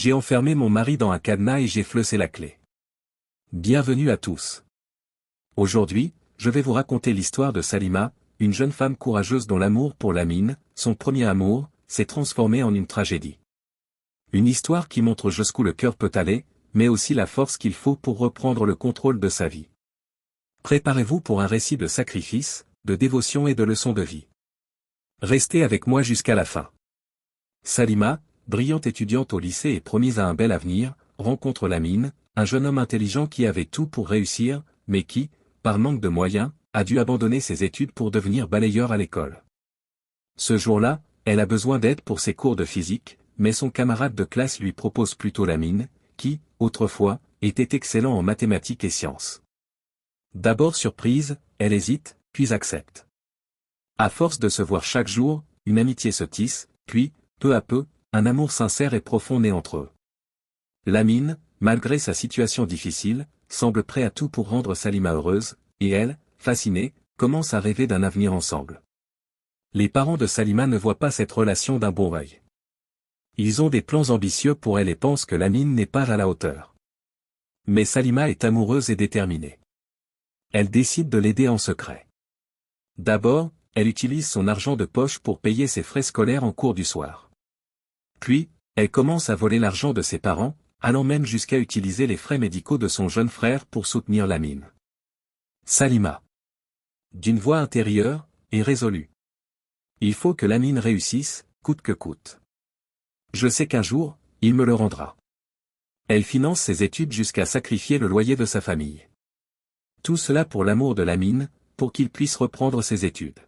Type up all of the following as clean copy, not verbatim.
J'ai enfermé mon mari dans un cadenas et j'ai fleussé la clé. Bienvenue à tous. Aujourd'hui, je vais vous raconter l'histoire de Salima, une jeune femme courageuse dont l'amour pour Lamine, son premier amour, s'est transformé en une tragédie. Une histoire qui montre jusqu'où le cœur peut aller, mais aussi la force qu'il faut pour reprendre le contrôle de sa vie. Préparez-vous pour un récit de sacrifice, de dévotion et de leçons de vie. Restez avec moi jusqu'à la fin. Salima, brillante étudiante au lycée et promise à un bel avenir, rencontre Lamine, un jeune homme intelligent qui avait tout pour réussir, mais qui, par manque de moyens, a dû abandonner ses études pour devenir balayeur à l'école. Ce jour-là, elle a besoin d'aide pour ses cours de physique, mais son camarade de classe lui propose plutôt Lamine, qui, autrefois, était excellent en mathématiques et sciences. D'abord surprise, elle hésite, puis accepte. À force de se voir chaque jour, une amitié se tisse, puis, peu à peu, un amour sincère et profond naît entre eux. Lamine, malgré sa situation difficile, semble prêt à tout pour rendre Salima heureuse, et elle, fascinée, commence à rêver d'un avenir ensemble. Les parents de Salima ne voient pas cette relation d'un bon œil. Ils ont des plans ambitieux pour elle et pensent que Lamine n'est pas à la hauteur. Mais Salima est amoureuse et déterminée. Elle décide de l'aider en secret. D'abord, elle utilise son argent de poche pour payer ses frais scolaires en cours du soir. Puis, elle commence à voler l'argent de ses parents, allant même jusqu'à utiliser les frais médicaux de son jeune frère pour soutenir Lamine. Salima. D'une voix intérieure, et résolue. Il faut que Lamine réussisse, coûte que coûte. Je sais qu'un jour, il me le rendra. Elle finance ses études jusqu'à sacrifier le loyer de sa famille. Tout cela pour l'amour de Lamine, pour qu'il puisse reprendre ses études.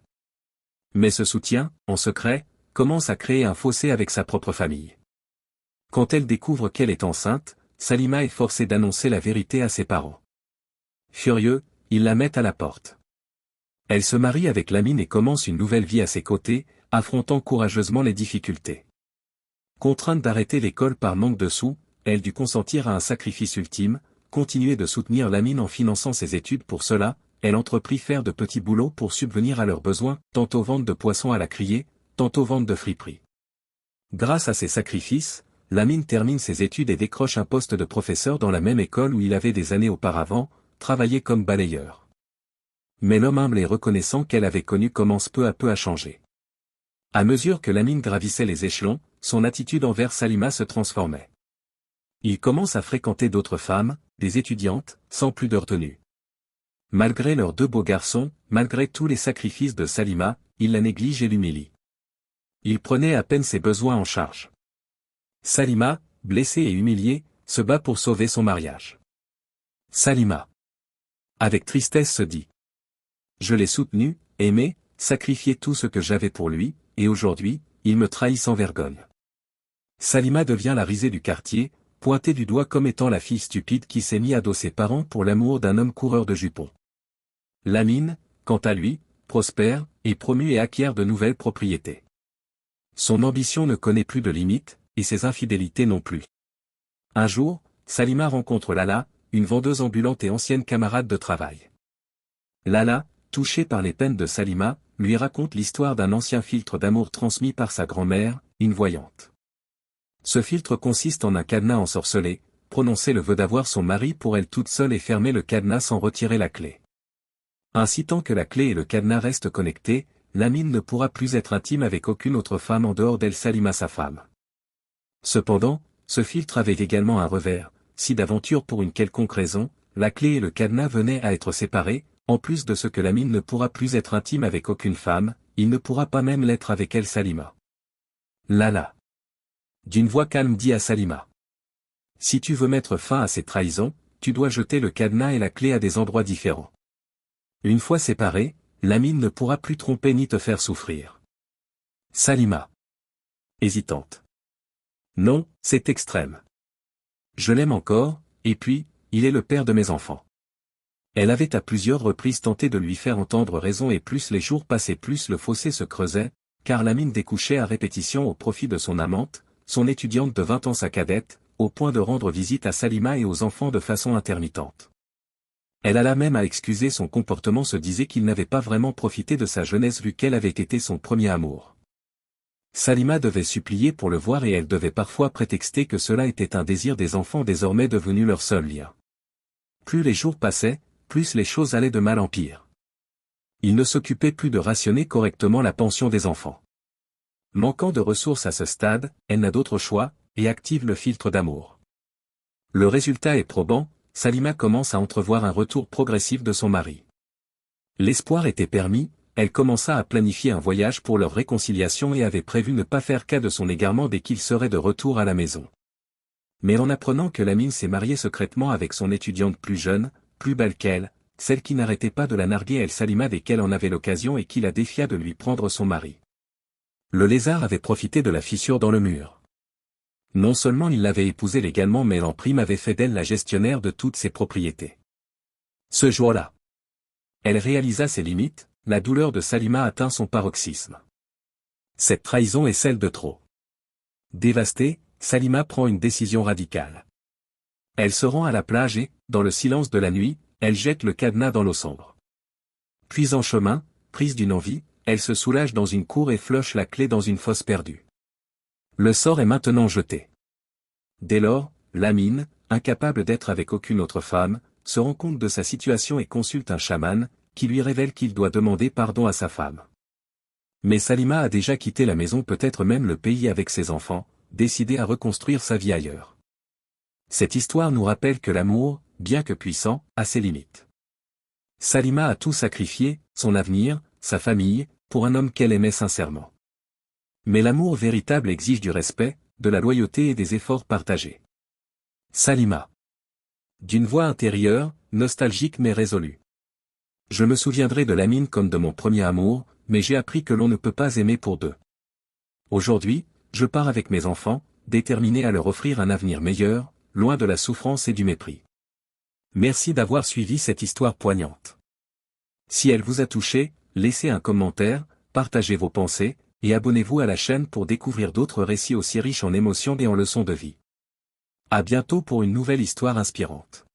Mais ce soutien, en secret, commence à créer un fossé avec sa propre famille. Quand elle découvre qu'elle est enceinte, Salima est forcée d'annoncer la vérité à ses parents. Furieux, ils la mettent à la porte. Elle se marie avec Lamine et commence une nouvelle vie à ses côtés, affrontant courageusement les difficultés. Contrainte d'arrêter l'école par manque de sous, elle dut consentir à un sacrifice ultime, continuer de soutenir Lamine en finançant ses études. Pour cela, elle entreprit faire de petits boulots pour subvenir à leurs besoins, tantôt vente de poissons à la criée, tantôt vente de friperies. Grâce à ces sacrifices, Lamine termine ses études et décroche un poste de professeur dans la même école où il avait des années auparavant, travaillé comme balayeur. Mais l'homme humble et reconnaissant qu'elle avait connu commence peu à peu à changer. À mesure que Lamine gravissait les échelons, son attitude envers Salima se transformait. Il commence à fréquenter d'autres femmes, des étudiantes, sans plus de retenue. Malgré leurs deux beaux garçons, malgré tous les sacrifices de Salima, il la néglige et l'humilie. Il prenait à peine ses besoins en charge. Salima, blessée et humiliée, se bat pour sauver son mariage. Salima, avec tristesse, se dit: je l'ai soutenu, aimé, sacrifié tout ce que j'avais pour lui, et aujourd'hui, il me trahit sans vergogne. Salima devient la risée du quartier, pointée du doigt comme étant la fille stupide qui s'est mise à dos ses parents pour l'amour d'un homme coureur de jupons. Lamine, quant à lui, prospère, est promu et acquiert de nouvelles propriétés. Son ambition ne connaît plus de limites, et ses infidélités non plus. Un jour, Salima rencontre Lala, une vendeuse ambulante et ancienne camarade de travail. Lala, touchée par les peines de Salima, lui raconte l'histoire d'un ancien filtre d'amour transmis par sa grand-mère, une voyante. Ce filtre consiste en un cadenas ensorcelé, prononcer le vœu d'avoir son mari pour elle toute seule et fermer le cadenas sans retirer la clé. Ainsi, tant que la clé et le cadenas restent connectés, Lamine ne pourra plus être intime avec aucune autre femme en dehors d'elle, Salima sa femme. Cependant, ce filtre avait également un revers: si d'aventure pour une quelconque raison, la clé et le cadenas venaient à être séparés, en plus de ce que Lamine ne pourra plus être intime avec aucune femme, il ne pourra pas même l'être avec elle, Salima. Lala, d'une voix calme, dit à Salima: si tu veux mettre fin à ces trahisons, tu dois jeter le cadenas et la clé à des endroits différents. Une fois séparés, Lamine ne pourra plus tromper ni te faire souffrir. Salima, hésitante: non, c'est extrême. Je l'aime encore, et puis, il est le père de mes enfants. Elle avait à plusieurs reprises tenté de lui faire entendre raison, et plus les jours passaient, plus le fossé se creusait, car Lamine découchait à répétition au profit de son amante, son étudiante de 20 ans, sa cadette, au point de rendre visite à Salima et aux enfants de façon intermittente. Elle alla même à excuser son comportement, se disait qu'il n'avait pas vraiment profité de sa jeunesse vu qu'elle avait été son premier amour. Salima devait supplier pour le voir et elle devait parfois prétexter que cela était un désir des enfants désormais devenu leur seul lien. Plus les jours passaient, plus les choses allaient de mal en pire. Il ne s'occupait plus de rationner correctement la pension des enfants. Manquant de ressources à ce stade, elle n'a d'autre choix, et active le filtre d'amour. Le résultat est probant, Salima commence à entrevoir un retour progressif de son mari. L'espoir était permis, elle commença à planifier un voyage pour leur réconciliation et avait prévu ne pas faire cas de son égarement dès qu'il serait de retour à la maison. Mais en apprenant que Lamine s'est mariée secrètement avec son étudiante plus jeune, plus belle qu'elle, celle qui n'arrêtait pas de la narguer, elle Salima dès qu'elle en avait l'occasion et qui la défia de lui prendre son mari. Le lézard avait profité de la fissure dans le mur. Non seulement il l'avait épousée légalement mais en prime avait fait d'elle la gestionnaire de toutes ses propriétés. Ce jour-là, elle réalisa ses limites, la douleur de Salima atteint son paroxysme. Cette trahison est celle de trop. Dévastée, Salima prend une décision radicale. Elle se rend à la plage et, dans le silence de la nuit, elle jette le cadenas dans l'eau sombre. Puis en chemin, prise d'une envie, elle se soulage dans une cour et floche la clé dans une fosse perdue. Le sort est maintenant jeté. Dès lors, Lamine, incapable d'être avec aucune autre femme, se rend compte de sa situation et consulte un chaman, qui lui révèle qu'il doit demander pardon à sa femme. Mais Salima a déjà quitté la maison, peut-être même le pays avec ses enfants, décidée à reconstruire sa vie ailleurs. Cette histoire nous rappelle que l'amour, bien que puissant, a ses limites. Salima a tout sacrifié, son avenir, sa famille, pour un homme qu'elle aimait sincèrement. Mais l'amour véritable exige du respect, de la loyauté et des efforts partagés. Salima. D'une voix intérieure, nostalgique mais résolue. Je me souviendrai de Lamine comme de mon premier amour, mais j'ai appris que l'on ne peut pas aimer pour deux. Aujourd'hui, je pars avec mes enfants, déterminé à leur offrir un avenir meilleur, loin de la souffrance et du mépris. Merci d'avoir suivi cette histoire poignante. Si elle vous a touché, laissez un commentaire, partagez vos pensées, et abonnez-vous à la chaîne pour découvrir d'autres récits aussi riches en émotions et en leçons de vie. À bientôt pour une nouvelle histoire inspirante.